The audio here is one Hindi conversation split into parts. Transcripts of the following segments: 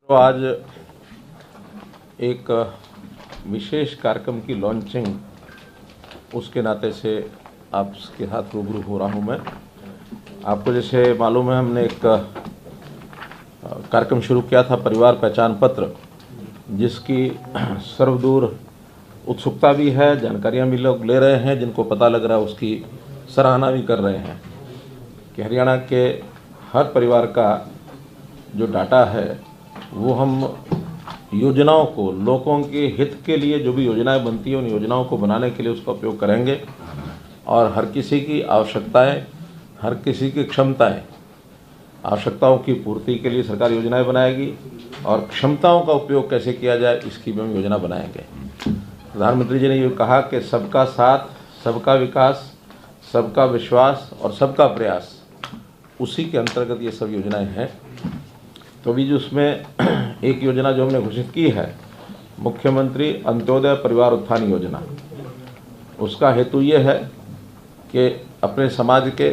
तो आज एक विशेष कार्यक्रम की लॉन्चिंग उसके नाते से आपके साथ रूबरू हो रहा हूं मैं। आपको जैसे मालूम है, हमने एक कार्यक्रम शुरू किया था, परिवार पहचान पत्र, जिसकी सर्वदूर उत्सुकता भी है, जानकारियां भी लोग ले रहे हैं, जिनको पता लग रहा है उसकी सराहना भी कर रहे हैं कि हरियाणा के हर परिवार का जो डाटा है वो हम योजनाओं को, लोगों के हित के लिए जो भी योजनाएं बनती हैं उन योजनाओं को बनाने के लिए उसका उपयोग करेंगे और हर किसी की आवश्यकताएं, हर किसी की क्षमताएं, आवश्यकताओं की पूर्ति के लिए सरकार योजनाएं बनाएगी और क्षमताओं का उपयोग कैसे किया जाए इसकी भी हम योजना बनाएंगे। प्रधानमंत्री जी ने ये कहा कि सबका साथ, सबका विकास, सबका विश्वास और सबका प्रयास, उसी के अंतर्गत ये सब योजनाएं हैं। तो अभी जो उसमें एक योजना जो हमने घोषित की है, मुख्यमंत्री अंत्योदय परिवार उत्थान योजना, उसका हेतु ये है कि अपने समाज के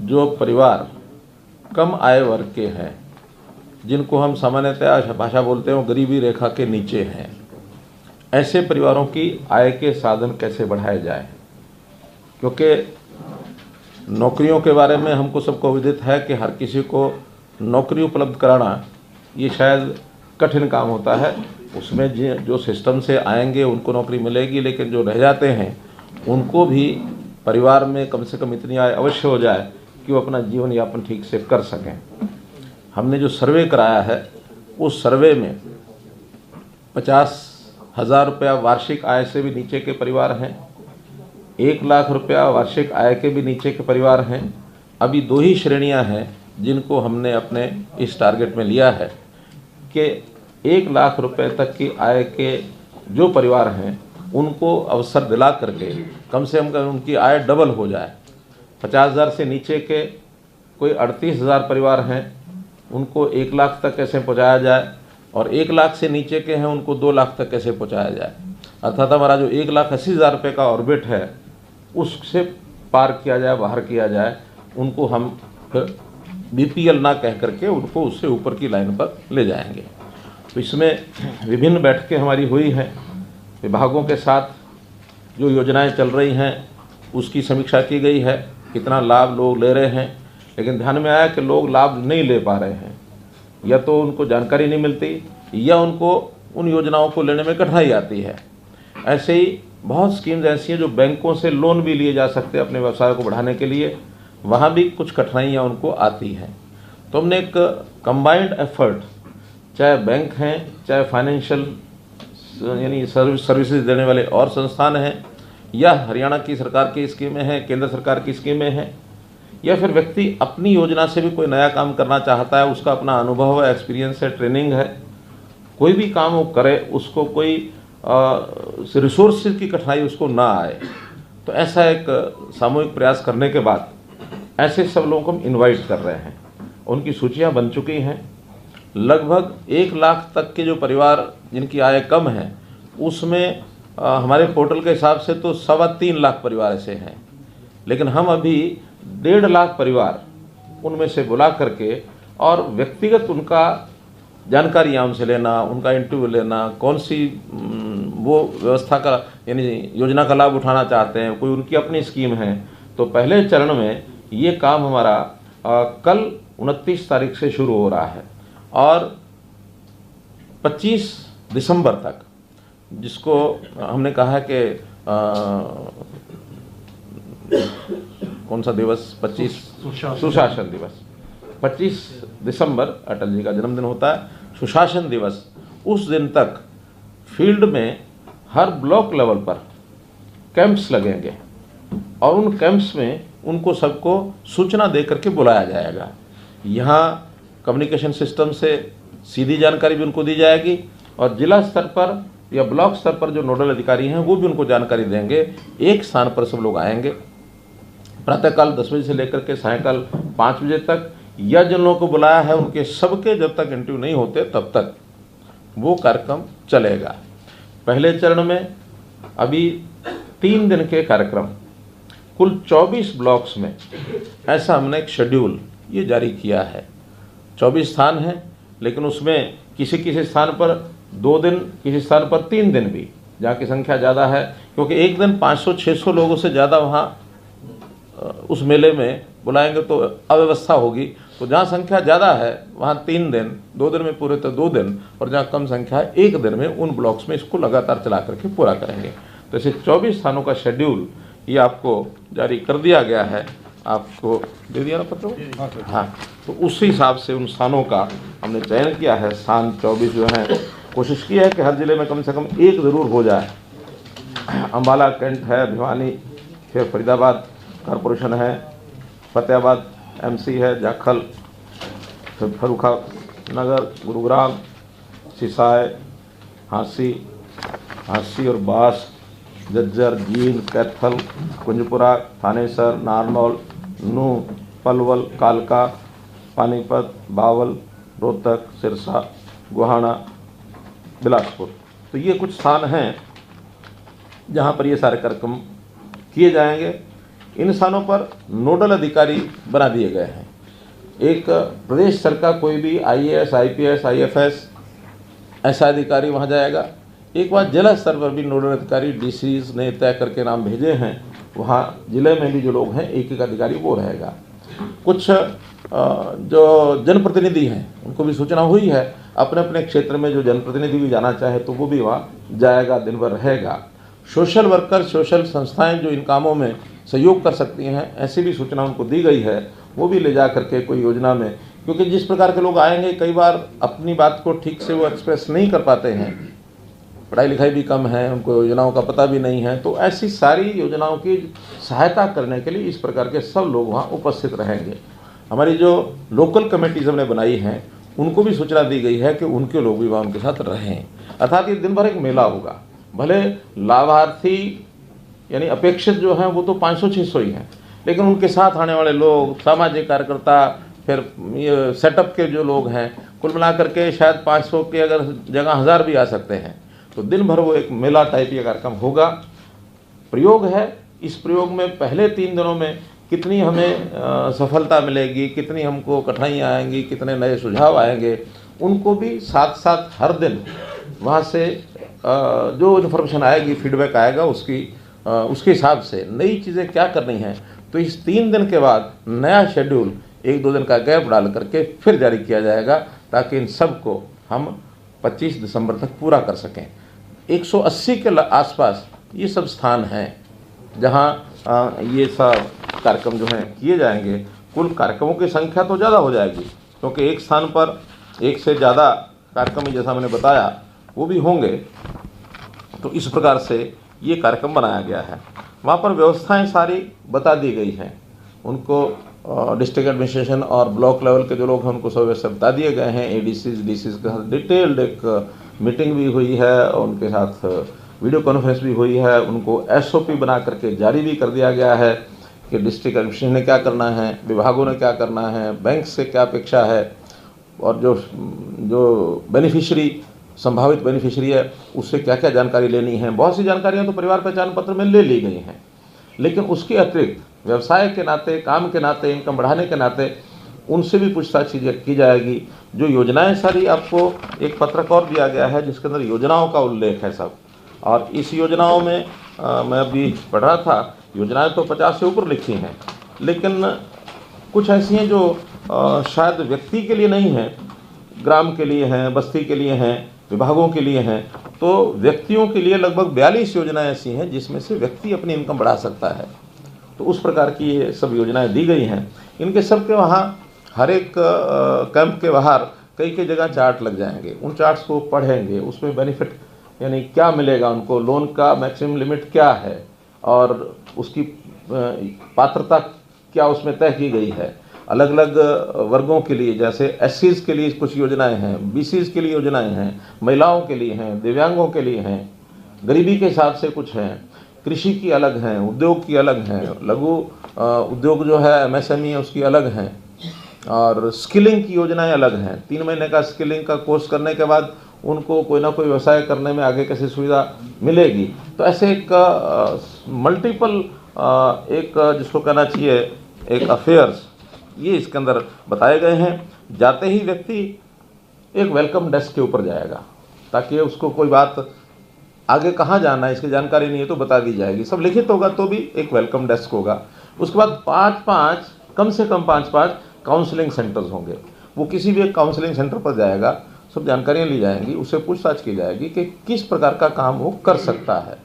जो परिवार कम आय वर्ग के हैं, जिनको हम सामान्यतः भाषा बोलते हैं गरीबी रेखा के नीचे हैं, ऐसे परिवारों की आय के साधन कैसे बढ़ाए जाए। क्योंकि नौकरियों के बारे में हमको सबको विदित है कि हर किसी को नौकरी उपलब्ध कराना ये शायद कठिन काम होता है। उसमें जो सिस्टम से आएंगे उनको नौकरी मिलेगी, लेकिन जो रह जाते हैं उनको भी परिवार में कम से कम इतनी आय अवश्य हो जाए कि वो अपना जीवन यापन ठीक से कर सकें। हमने जो सर्वे कराया है उस सर्वे में 50,000 रुपया वार्षिक आय से भी नीचे के परिवार हैं, 1 लाख रुपया वार्षिक आय के भी नीचे के परिवार हैं। अभी 2 ही श्रेणियां हैं जिनको हमने अपने इस टारगेट में लिया है कि 1 लाख रुपए तक की आय के जो परिवार हैं उनको अवसर दिला करके कम से कम उनकी आय डबल हो जाए। 50,000 से नीचे के कोई 38,000 परिवार हैं, उनको 1 लाख तक कैसे पहुंचाया जाए, और 1 लाख से नीचे के हैं उनको 2 लाख तक कैसे पहुंचाया जाए। अर्थात हमारा जो 1,80,000 रुपये का ऑर्बिट है उससे पार किया जाए, बाहर किया जाए। उनको हम फिर बीपीएल ना कह करके उनको उससे ऊपर की लाइन पर ले जाएंगे। तो इसमें विभिन्न बैठकें हमारी हुई हैं, विभागों के साथ जो योजनाएं चल रही हैं उसकी समीक्षा की गई है, कितना लाभ लोग ले रहे हैं। लेकिन ध्यान में आया कि लोग लाभ नहीं ले पा रहे हैं, या तो उनको जानकारी नहीं मिलती या उनको उन योजनाओं को लेने में कठिनाई आती है। ऐसे ही बहुत स्कीम्स ऐसी हैं जो बैंकों से लोन भी लिए जा सकते हैं अपने व्यवसाय को बढ़ाने के लिए, वहाँ भी कुछ कठिनाइयाँ उनको आती हैं। तो हमने एक कंबाइंड एफर्ट, चाहे बैंक हैं, चाहे फाइनेंशियल यानी सर्विसेज देने वाले और संस्थान हैं, या हरियाणा की सरकार की स्कीमें हैं, केंद्र सरकार की स्कीमें हैं, या फिर व्यक्ति अपनी योजना से भी कोई नया काम करना चाहता है, उसका अपना अनुभव है, एक्सपीरियंस है, ट्रेनिंग है, कोई भी काम वो करे उसको कोई रिसोर्सेज की कठिनाई उसको ना आए। तो ऐसा एक सामूहिक प्रयास करने के बाद ऐसे सब लोगों को हम इनवाइट कर रहे हैं। उनकी सूचियां बन चुकी हैं। लगभग 1 लाख तक के जो परिवार जिनकी आय कम है उसमें हमारे पोर्टल के हिसाब से तो 3.25 लाख परिवार ऐसे हैं। लेकिन हम अभी 1.5 लाख परिवार उनमें से बुला करके और व्यक्तिगत उनका जानकारियाँ उनसे लेना, उनका इंटरव्यू लेना, कौन सी वो व्यवस्था का यानी योजना का लाभ उठाना चाहते हैं, कोई उनकी अपनी स्कीम है। तो पहले चरण में ये काम हमारा कल 29 तारीख से शुरू हो रहा है और 25 दिसंबर तक, जिसको हमने कहा है कि कौन सा दिवस, 25 सुशासन दिवस, 25 दिसंबर अटल जी का जन्मदिन होता है, सुशासन दिवस। उस दिन तक फील्ड में हर ब्लॉक लेवल पर कैंप्स लगेंगे और उन कैंप्स में उनको सबको सूचना दे करके बुलाया जाएगा। यहाँ कम्युनिकेशन सिस्टम से सीधी जानकारी भी उनको दी जाएगी और जिला स्तर पर या ब्लॉक स्तर पर जो नोडल अधिकारी हैं वो भी उनको जानकारी देंगे। एक स्थान पर सब लोग आएंगे प्रातःकाल 10 बजे से लेकर के सायंकाल 5 बजे तक, या जिन लोगों को बुलाया है उनके सबके जब तक इंटरव्यू नहीं होते तब तक वो कार्यक्रम चलेगा। पहले चरण में अभी 3 दिन के कार्यक्रम कुल 24 ब्लॉक्स में, ऐसा हमने एक शेड्यूल ये जारी किया है। 24 स्थान हैं, लेकिन उसमें किसी किसी स्थान पर 2 दिन, किसी स्थान पर 3 दिन भी, जहाँ की संख्या ज़्यादा है, क्योंकि एक दिन 500-600 लोगों से ज़्यादा वहाँ उस मेले में बुलाएंगे तो अव्यवस्था होगी। तो जहाँ संख्या ज़्यादा है वहाँ 3 दिन, 2 दिन में पूरे तो 2 दिन, और जहाँ कम संख्या है 1 दिन में उन ब्लॉक्स में इसको लगातार चला करके पूरा करेंगे। तो ऐसे 24 स्थानों का शेड्यूल ये आपको जारी कर दिया गया है। आपको दे दिया ना पत्र? हाँ, तो उसी हिसाब से उन स्थानों का हमने चयन किया है। स्थान 24 जो हैं, कोशिश की है कि हर ज़िले में कम से कम एक ज़रूर हो जाए। अम्बाला कैंट है, भिवानी, फिर फरीदाबाद कॉरपोरेशन है, फतेहाबाद एमसी है, जाखल, फिर फर्रुखानगर, गुरुग्राम, सिसाई, हांसी और बास, झज्जर, जींद, कैथल, कुंजपुरा, थानेसर, नारनौल, नूंह, पलवल, कालका, पानीपत, बावल, रोहतक, सिरसा, गोहाना, बिलासपुर। तो ये कुछ स्थान हैं जहाँ पर ये सारे कार्यक्रम किए जाएंगे। इन स्थानों पर नोडल अधिकारी बना दिए गए हैं। एक प्रदेश स्तर का कोई भी IAS, IPS, IFS ऐसा अधिकारी वहाँ जाएगा। एक बार जिला स्तर पर भी नोडल अधिकारी DCs ने तय करके नाम भेजे हैं, वहाँ जिले में भी जो लोग हैं एक एक अधिकारी वो रहेगा। कुछ जो जनप्रतिनिधि हैं उनको भी सूचना हुई है, अपने अपने क्षेत्र में जो जनप्रतिनिधि भी जाना चाहे तो वो भी वहाँ जाएगा, दिन भर रहेगा। सोशल वर्कर, सोशल संस्थाएं जो इन कामों में सहयोग कर सकती हैं, ऐसी भी सूचना उनको दी गई है, वो भी ले जा करके कोई योजना में, क्योंकि जिस प्रकार के लोग आएंगे कई बार अपनी बात को ठीक से वो एक्सप्रेस नहीं कर पाते हैं, पढ़ाई लिखाई भी कम है, उनको योजनाओं का पता भी नहीं है, तो ऐसी सारी योजनाओं की सहायता करने के लिए इस प्रकार के सब लोग वहाँ उपस्थित रहेंगे। हमारी जो लोकल कमेटीज हमने बनाई हैं उनको भी सूचना दी गई है कि उनके लोग भी वहाँ उनके साथ रहें। अर्थात ये दिन भर एक मेला होगा। भले लाभार्थी यानी अपेक्षित जो हैं वो तो 500-600 ही हैं, लेकिन उनके साथ आने वाले लोग, सामाजिक कार्यकर्ता, फिर ये सेटअप के जो लोग हैं, कुल मिलाकर के शायद 500 की अगर जगह 1000 भी आ सकते हैं। तो दिन भर वो एक मेला टाइप ये कार्यक्रम होगा। प्रयोग है, इस प्रयोग में पहले 3 दिनों में कितनी हमें सफलता मिलेगी, कितनी हमको कठिनाइयाँ आएंगी, कितने नए सुझाव आएंगे, उनको भी साथ साथ हर दिन वहाँ से जो इन्फॉर्मेशन आएगी, फीडबैक आएगा, उसके हिसाब से नई चीज़ें क्या करनी हैं। तो इस 3 दिन के बाद नया शेड्यूल 1-2 दिन का गैप डाल करके फिर जारी किया जाएगा, ताकि इन सब को हम 25 दिसंबर तक पूरा कर सकें। 180 के आसपास ये सब स्थान हैं जहाँ ये सब कार्यक्रम जो हैं किए जाएंगे। कुल कार्यक्रमों की संख्या तो ज़्यादा हो जाएगी, क्योंकि एक स्थान पर एक से ज़्यादा कार्यक्रम जैसा मैंने बताया वो भी होंगे। तो इस प्रकार से ये कार्यक्रम बनाया गया है। वहाँ पर व्यवस्थाएं सारी बता दी गई हैं, उनको डिस्ट्रिक्ट एडमिनिस्ट्रेशन और ब्लॉक लेवल के जो लोग हैं उनको सब व्यवस्था बता दिए गए हैं। ADCs, DCs के साथ डिटेल्ड एक मीटिंग भी हुई है, और उनके साथ वीडियो कॉन्फ्रेंस भी हुई है। उनको SOP बना करके जारी भी कर दिया गया है कि डिस्ट्रिक्ट एडमिनिस्ट्रेशन ने क्या करना है, विभागों ने क्या करना है, बैंक से क्या अपेक्षा है, और जो बेनिफिशरी, संभावित बेनिफिशरी है, उससे क्या क्या जानकारी लेनी है। बहुत सी जानकारियाँ तो परिवार पहचान पत्र में ले ली गई हैं, लेकिन उसके अतिरिक्त व्यवसाय के नाते, काम के नाते, इनकम बढ़ाने के नाते उनसे भी पूछताछ की जाएगी। जो योजनाएं सारी आपको एक पत्रक और दिया गया है जिसके अंदर योजनाओं का उल्लेख है सब, और इस योजनाओं में मैं अभी पढ़ रहा था, योजनाएं तो 50 से ऊपर लिखी हैं, लेकिन कुछ ऐसी हैं जो शायद व्यक्ति के लिए नहीं हैं, ग्राम के लिए हैं, बस्ती के लिए हैं, विभागों के लिए हैं। तो व्यक्तियों के लिए लगभग 42 योजनाएं ऐसी हैं जिसमें से व्यक्ति अपनी इनकम बढ़ा सकता है। तो उस प्रकार की ये सब योजनाएं दी गई हैं। इनके सब के वहाँ हर एक कैंप के बाहर कई जगह चार्ट लग जाएंगे। उन चार्ट्स को पढ़ेंगे, उसमें बेनिफिट यानी क्या मिलेगा उनको, लोन का मैक्सिमम लिमिट क्या है और उसकी पात्रता क्या उसमें तय की गई है। अलग अलग वर्गों के लिए, जैसे SCs के लिए कुछ योजनाएं हैं, BCs के लिए योजनाएं हैं, महिलाओं के लिए हैं, दिव्यांगों के लिए हैं, गरीबी के हिसाब से कुछ हैं, कृषि की अलग हैं, उद्योग की अलग हैं, लघु उद्योग जो है MSME है उसकी अलग हैं, और स्किलिंग की योजनाएं अलग हैं। 3 महीने का स्किलिंग का कोर्स करने के बाद उनको कोई ना कोई व्यवसाय करने में आगे कैसे सुविधा मिलेगी। तो ऐसे एक मल्टीपल एक जिसको कहना चाहिए एक अफेयर्स, ये इसके अंदर बताए गए हैं। जाते ही व्यक्ति एक वेलकम डेस्क के ऊपर जाएगा, ताकि उसको कोई बात आगे कहाँ जाना है इसकी जानकारी नहीं है तो बता दी जाएगी। सब लिखित होगा तो भी एक वेलकम डेस्क होगा। उसके बाद 5-5 कम से कम 5-5 काउंसलिंग सेंटर्स होंगे। वो किसी भी एक काउंसलिंग सेंटर पर जाएगा, सब जानकारियाँ ली जाएंगी, उससे पूछताछ की जाएगी कि किस प्रकार का काम वो कर सकता है।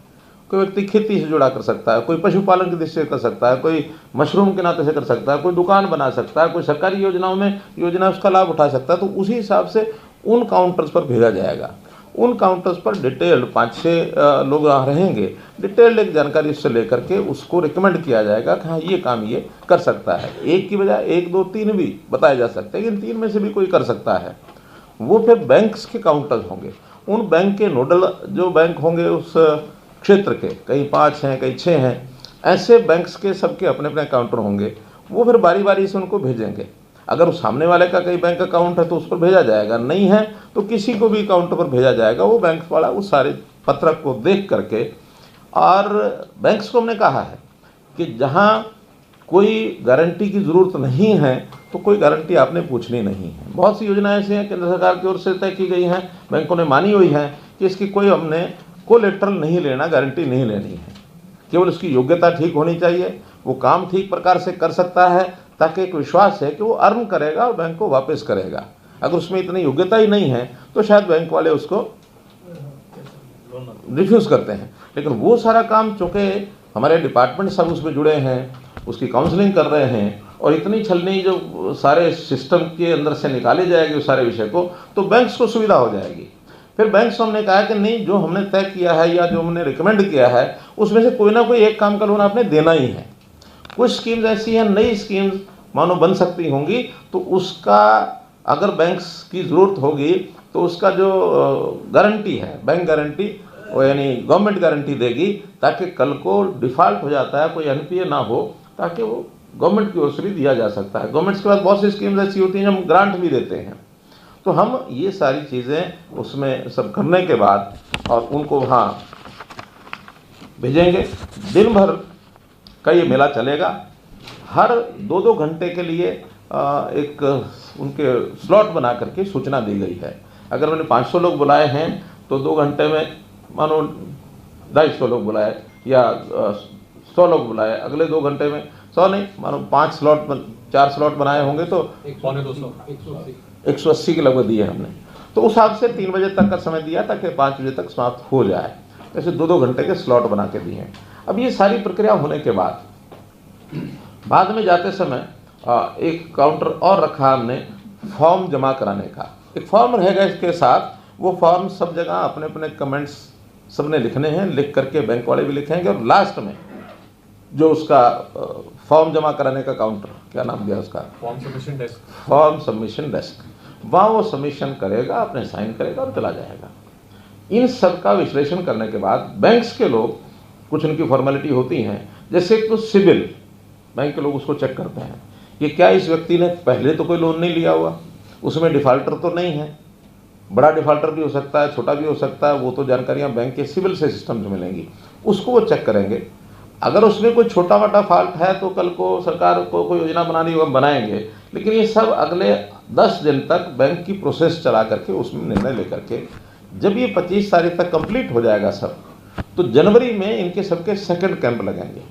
कोई व्यक्ति खेती से जुड़ा कर सकता है, कोई पशुपालन की दृष्टि से कर सकता है, कोई मशरूम के नाते से कर सकता है, कोई दुकान बना सकता है, कोई सरकारी योजनाओं में योजना उसका लाभ उठा सकता है। तो उसी हिसाब से उन काउंटर्स पर भेजा जाएगा। उन काउंटर्स पर डिटेल्ड 5-6 लोग रहेंगे, डिटेल्ड एक जानकारी उससे लेकर के उसको रिकमेंड किया जाएगा कि हाँ ये काम ये कर सकता है। एक की बजाय 1, 2, 3 भी बताए जा सकते हैं, इन 3 में से भी कोई कर सकता है। वो फिर बैंक्स के काउंटर्स होंगे। उन बैंक के नोडल जो बैंक होंगे उस क्षेत्र के, कहीं 5 हैं कहीं 6 हैं, ऐसे बैंक्स के सबके अपने अपने काउंटर होंगे। वो फिर बारी बारी से उनको भेजेंगे। अगर उस सामने वाले का कहीं बैंक अकाउंट है तो उस पर भेजा जाएगा, नहीं है तो किसी को भी काउंटर पर भेजा जाएगा। वो बैंक वाला उस सारे पत्रक को देख करके, और बैंक्स को हमने कहा है कि जहाँ कोई गारंटी की ज़रूरत नहीं है तो कोई गारंटी आपने पूछनी नहीं है। बहुत सी योजनाएं ऐसी हैं केंद्र सरकार की ओर से तय की गई हैं, बैंकों ने मानी हुई हैं कि इसकी कोई हमने कोलेटरल नहीं लेना, गारंटी नहीं लेनी है। केवल उसकी योग्यता ठीक होनी चाहिए, वो काम ठीक प्रकार से कर सकता है, ताकि एक विश्वास है कि वो अर्न करेगा और बैंक को वापस करेगा। अगर उसमें इतनी योग्यता ही नहीं है तो शायद बैंक वाले उसको रिफ्यूज़ करते हैं। लेकिन वो सारा काम चूँकि हमारे डिपार्टमेंट सब उसमें जुड़े हैं, उसकी काउंसलिंग कर रहे हैं, और इतनी छलनी जो सारे सिस्टम के अंदर से निकाले जाएगी उस सारे विषय को, तो बैंक्स को सुविधा हो जाएगी। फिर बैंक्स को हमने कहा कि नहीं, जो हमने तय किया है या जो हमने रिकमेंड किया है उसमें से कोई ना कोई एक काम का लोन आपने देना ही है। कुछ स्कीम्स ऐसी हैं, नई स्कीम्स मानो बन सकती होंगी, तो उसका अगर बैंक्स की ज़रूरत होगी तो उसका जो गारंटी है, बैंक गारंटी यानी गवर्नमेंट गारंटी देगी, ताकि कल को डिफ़ॉल्ट हो जाता है कोई एनपीए ना हो, ताकि वो गवर्नमेंट की ओर से भी दिया जा सकता है। गवर्नमेंट के पास बहुत सी स्कीम्स ऐसी होती हैं जो हम ग्रांट भी देते हैं। तो हम ये सारी चीज़ें उसमें सब करने के बाद और उनको वहाँ भेजेंगे। दिन भर का ये मेला चलेगा। हर 2-2 घंटे के लिए एक उनके स्लॉट बना करके सूचना दी गई है। अगर मैंने 500 लोग बुलाए हैं तो 2 घंटे में मानो 250 लोग बुलाए या 100 लोग बुलाए, अगले 2 घंटे में 100 नहीं, मानो 4 स्लॉट बनाए होंगे तो 180 के लगभग दिए हमने। तो उस हिसाब से 3 बजे तक का समय दिया ताकि 5 बजे तक समाप्त हो जाए। ऐसे 2-2 घंटे के स्लॉट बना के दिए हैं। अब ये सारी प्रक्रिया होने के बाद में जाते समय एक काउंटर और रखा हमने फॉर्म जमा कराने का। एक फॉर्म रहेगा इसके साथ, वो फॉर्म सब जगह अपने अपने कमेंट्स सबने लिखने हैं, लिख करके बैंक वाले भी लिखेंगे, और लास्ट में जो उसका फॉर्म जमा कराने का काउंटर, क्या नाम दिया उसका, फॉर्म सबमिशन डेस्क, वहाँ वो सबमिशन करेगा, अपने साइन करेगा और चला जाएगा। इन सब का विश्लेषण करने के बाद बैंक्स के लोग, कुछ उनकी फॉर्मेलिटी होती हैं, जैसे तो सिबिल, बैंक के लोग उसको चेक करते हैं कि क्या इस व्यक्ति ने पहले तो कोई लोन नहीं लिया हुआ, उसमें डिफ़ॉल्टर तो नहीं है, बड़ा डिफ़ॉल्टर भी हो सकता है, छोटा भी हो सकता है, वो तो जानकारियाँ बैंक के सिविल से सिस्टम से मिलेंगी, उसको वो चेक करेंगे। अगर उसमें कोई छोटा मोटा फॉल्ट है तो कल को सरकार को कोई योजना बनानी होगा, बनाएंगे। लेकिन ये सब अगले 10 दिन तक बैंक की प्रोसेस चला करके उसमें निर्णय लेकर के, जब ये 25 तारीख तक कंप्लीट हो जाएगा सब, तो जनवरी में इनके सबके सेकंड कैंप लगेंगे,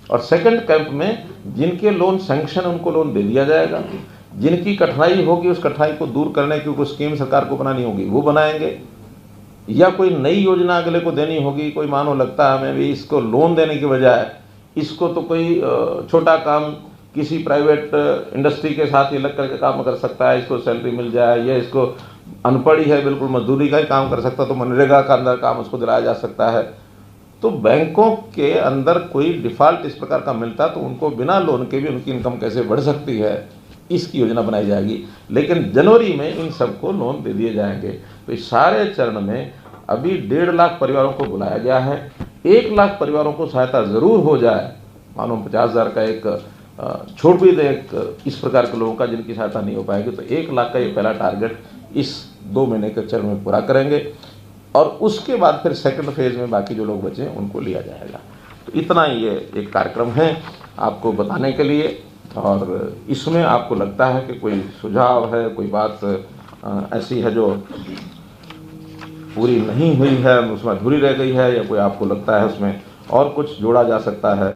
और सेकंड कैंप में जिनके लोन सैंक्शन उनको लोन दे दिया जाएगा। जिनकी कठिनाई होगी उस कठिनाई को दूर करने की कोई स्कीम सरकार को बनानी होगी वो बनाएंगे, या कोई नई योजना अगले को देनी होगी। कोई मानो लगता है हमें भी इसको लोन देने की बजाय इसको तो कोई छोटा काम किसी प्राइवेट इंडस्ट्री के साथ ही लग करके काम कर सकता है, इसको सैलरी मिल जाए, या इसको अनपढ़ ही है बिल्कुल मजदूरी का ही काम कर सकता है तो मनरेगा का अंदर काम उसको दिलाया जा सकता है। तो बैंकों के अंदर कोई डिफ़ॉल्ट इस प्रकार का मिलता तो उनको बिना लोन के भी उनकी इनकम कैसे बढ़ सकती है, इसकी योजना बनाई जाएगी। लेकिन जनवरी में इन सबको लोन दे दिए जाएंगे। तो इस सारे चरण में अभी 1.5 लाख परिवारों को बुलाया गया है। 1 लाख परिवारों को सहायता ज़रूर हो जाए, मानो 50,000 का एक छोड़ भी दे इस प्रकार के लोगों का जिनकी सहायता नहीं हो पाएगी, तो 1 लाख का ये पहला टारगेट इस 2 महीने के चरण में पूरा करेंगे, और उसके बाद फिर सेकंड फेज़ में बाकी जो लोग बचे उनको लिया जाएगा। तो इतना ही ये एक कार्यक्रम है आपको बताने के लिए। और इसमें आपको लगता है कि कोई सुझाव है, कोई बात ऐसी है जो पूरी नहीं हुई है, उसमें अधूरी रह गई है, या कोई आपको लगता है उसमें और कुछ जोड़ा जा सकता है?